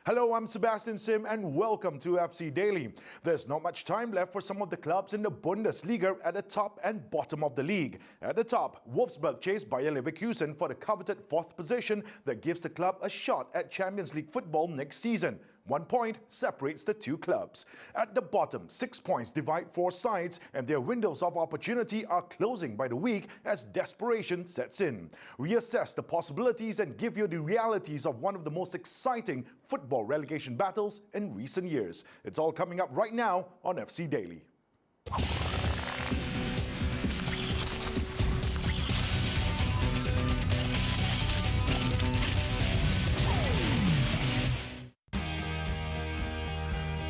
Hello, I'm Sebastian Sim and welcome to FC Daily. There's not much time left for some of the clubs in the Bundesliga at the top and bottom of the league. At the top, Wolfsburg chase Bayer Leverkusen for the coveted fourth position that gives the club a shot at Champions League football next season. 1 point separates the two clubs. At the bottom, 6 points divide four sides, and their windows of opportunity are closing by the week as desperation sets in. We assess the possibilities and give you the realities of one of the most exciting football relegation battles in recent years. It's all coming up right now on FC Daily.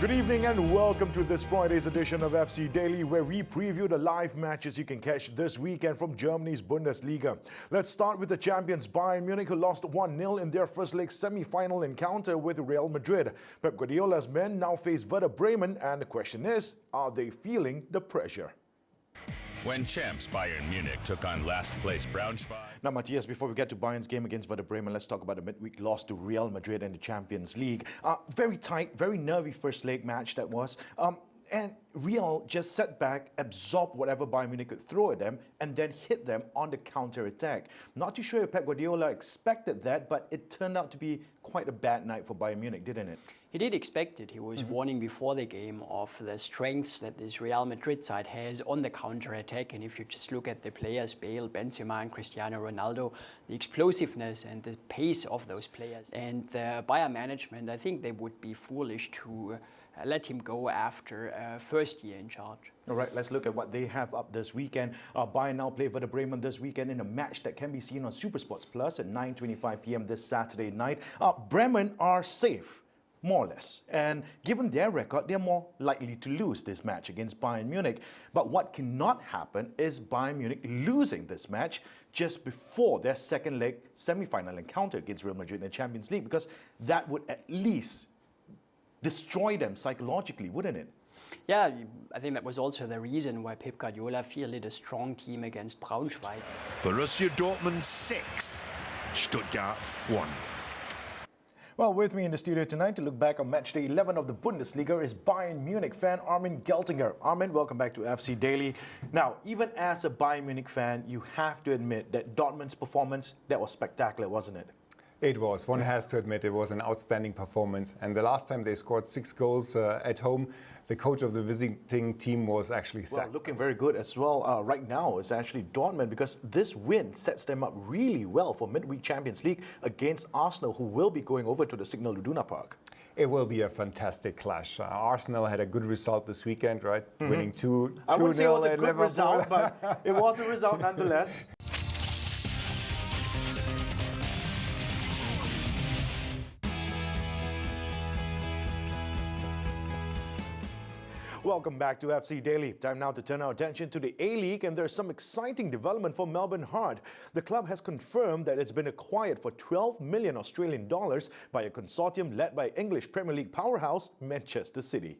Good evening and welcome to this Friday's edition of FC Daily, where we preview the live matches you can catch this weekend from Germany's Bundesliga. Let's start with the champions Bayern Munich, who lost 1-0 in their first leg semi-final encounter with Real Madrid. Pep Guardiola's men now face Werder Bremen, and the question is, are they feeling the pressure? When champs Bayern Munich took on last place Braunschweig. Now, Matthias, before we get to Bayern's game against Werder Bremen, let's talk about the midweek loss to Real Madrid in the Champions League. Very tight, very nervy first leg match that was. And Real just sat back, absorbed whatever Bayern Munich could throw at them, and then hit them on the counter-attack. Not too sure if Pep Guardiola expected that, but it turned out to be quite a bad night for Bayern Munich, didn't it? He did expect it. He was warning before the game of the strengths that this Real Madrid side has on the counter-attack. And if you just look at the players, Bale, Benzema and Cristiano Ronaldo, the explosiveness and the pace of those players. And the Bayern management, I think they would be foolish to let him go after first year in charge. All right, let's look at what they have up this weekend. Bayern now play Werder Bremen this weekend in a match that can be seen on Supersports Plus at 9:25 p.m. this Saturday night. Bremen are safe, more or less. And given their record, they're more likely to lose this match against Bayern Munich. But what cannot happen is Bayern Munich losing this match just before their second leg semi-final encounter against Real Madrid in the Champions League, because that would at least destroy them psychologically, wouldn't it? Yeah, I think that was also the reason why Pep Guardiola fielded a strong team against Braunschweig. Borussia Dortmund 6, Stuttgart 1. Well, with me in the studio tonight to look back on match day 11 of the Bundesliga is Bayern Munich fan Armin Geltinger. Armin, welcome back to FC Daily. Now, even as a Bayern Munich fan, you have to admit that Dortmund's performance, that was spectacular, wasn't it? It was. One has to admit it was an outstanding performance. And the last time they scored 6 goals at home, the coach of the visiting team was actually sacked. Well, looking very good as well right now is actually Dortmund, because this win sets them up really well for midweek Champions League against Arsenal, who will be going over to the Signal Iduna Park. It will be a fantastic clash. Arsenal had a good result this weekend, right? Winning 2-0 I wouldn't say it was a at good Liverpool. result, but it was a result nonetheless. Welcome back to FC Daily. Time now to turn our attention to the A-League, and there's some exciting development for Melbourne Heart. The club has confirmed that it's been acquired for 12 million Australian dollars by a consortium led by English Premier League powerhouse Manchester City.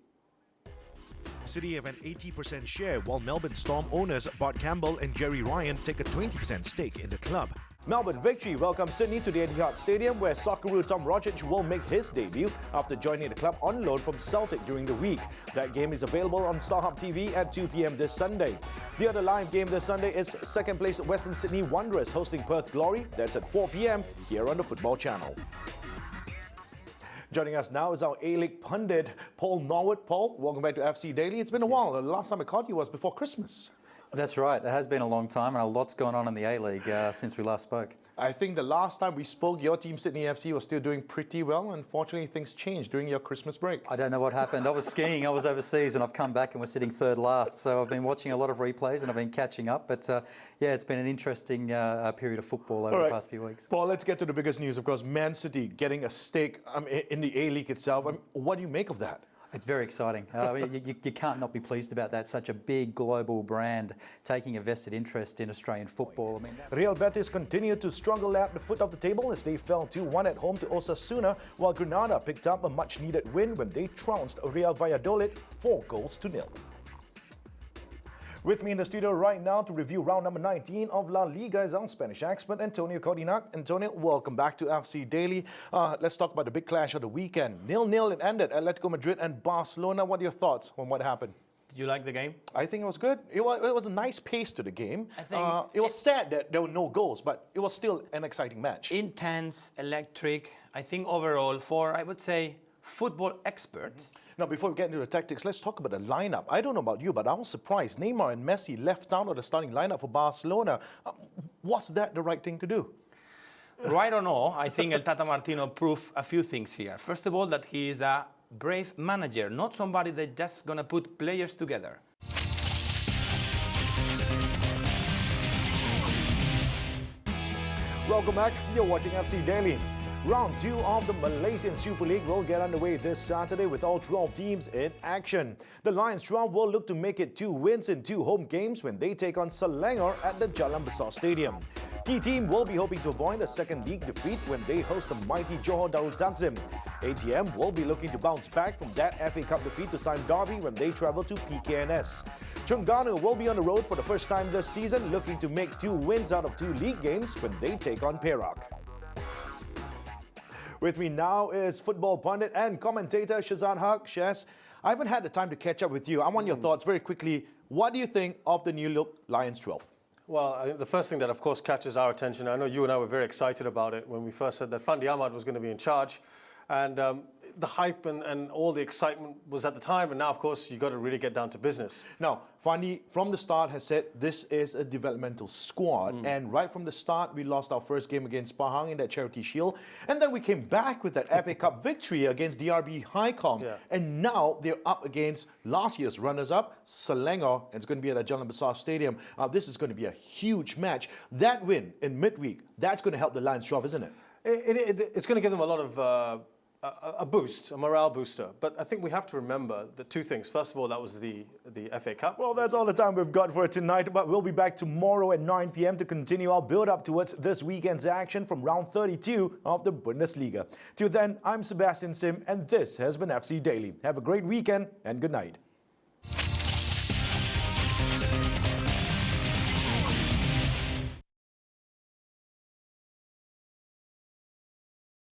City have an 80% share, while Melbourne Storm owners Bart Campbell and Jerry Ryan take a 20% stake in the club. Melbourne Victory welcomes Sydney to the Etihad Stadium, where Socceroo Tom Rogic will make his debut after joining the club on loan from Celtic during the week. That game is available on Starhub TV at 2 p.m. this Sunday. The other live game this Sunday is second place Western Sydney Wanderers hosting Perth Glory. That's at 4 p.m. here on the Football Channel. Joining us now is our A-League pundit, Paul Norwood. Paul, welcome back to FC Daily. It's been a while. The last time I caught you was before Christmas. That's right. It has been a long time, and a lot's gone on in the A-League since we last spoke. I think the last time we spoke, your team, Sydney FC, was still doing pretty well. Unfortunately, things changed during your Christmas break. I don't know what happened. I was skiing, I was overseas, and I've come back and we're sitting third last. So I've been watching a lot of replays and I've been catching up. But yeah, it's been an interesting period of football over the past few weeks. Paul, let's get to the biggest news. Of course, Man City getting a stake in the A-League itself. What do you make of that? It's very exciting. You can't not be pleased about that. Such a big global brand taking a vested interest in Australian football. Real Betis continued to struggle at the foot of the table as they fell 2-1 at home to Osasuna, while Granada picked up a much-needed win when they trounced Real Valladolid 4-0. With me in the studio right now to review round number 19 of La Liga is our Spanish expert, Antonio Codinac. Antonio, welcome back to FC Daily. Let's talk about the big clash of the weekend. 0-0 it ended, Atletico Madrid and Barcelona. What are your thoughts on what happened? Did you like the game? I think it was good. It was a nice pace to the game. I think it was sad that there were no goals, but it was still an exciting match. Intense, electric. I think overall, for, I would say, football experts. Now, before we get into the tactics, let's talk about the lineup. I don't know about you, but I was surprised. Neymar and Messi left out of the starting lineup for Barcelona. Was that the right thing to do? Right or no, I think El Tata Martino proved a few things here. First of all, that he is a brave manager, not somebody that's just going to put players together. Welcome back. You're watching FC Daily. Round 2 of the Malaysian Super League will get underway this Saturday with all 12 teams in action. The Lions 12 will look to make it 2 wins in 2 home games when they take on Selangor at the Jalan Besar Stadium. T-Team will be hoping to avoid a second league defeat when they host the mighty Johor Darul Takzim. ATM will be looking to bounce back from that FA Cup defeat to Sime Derby when they travel to PKNS. Terengganu will be on the road for the first time this season, looking to make 2 wins out of 2 league games when they take on Perak. With me now is football pundit and commentator Shazad Haq. Shaz, I haven't had the time to catch up with you. I want your thoughts very quickly. What do you think of the new look Lions 12? Well, I think the first thing that, of course, catches our attention, I know you and I were very excited about it when we first said that Fandi Ahmad was going to be in charge. And the hype and all the excitement was at the time. And now, of course, you've got to really get down to business. Now, Fandi, from the start, has said this is a developmental squad. And right from the start, we lost our first game against Pahang in that Charity Shield. And then we came back with that FA Cup victory against DRB Highcom. Yeah. And now they're up against last year's runners-up, Selangor. And it's going to be at the Jalan Besar Stadium. This is going to be a huge match. That win in midweek, that's going to help the Lions 12, isn't it? It's going to give them a lot of a boost, a morale booster. But I think we have to remember the 2 things. First of all, that was the FA Cup. Well, that's all the time we've got for tonight, but we'll be back tomorrow at 9 p.m. to continue our build-up towards this weekend's action from round 32 of the Bundesliga. Till then, I'm Sebastian Sim, and this has been FC Daily. Have a great weekend, and good night.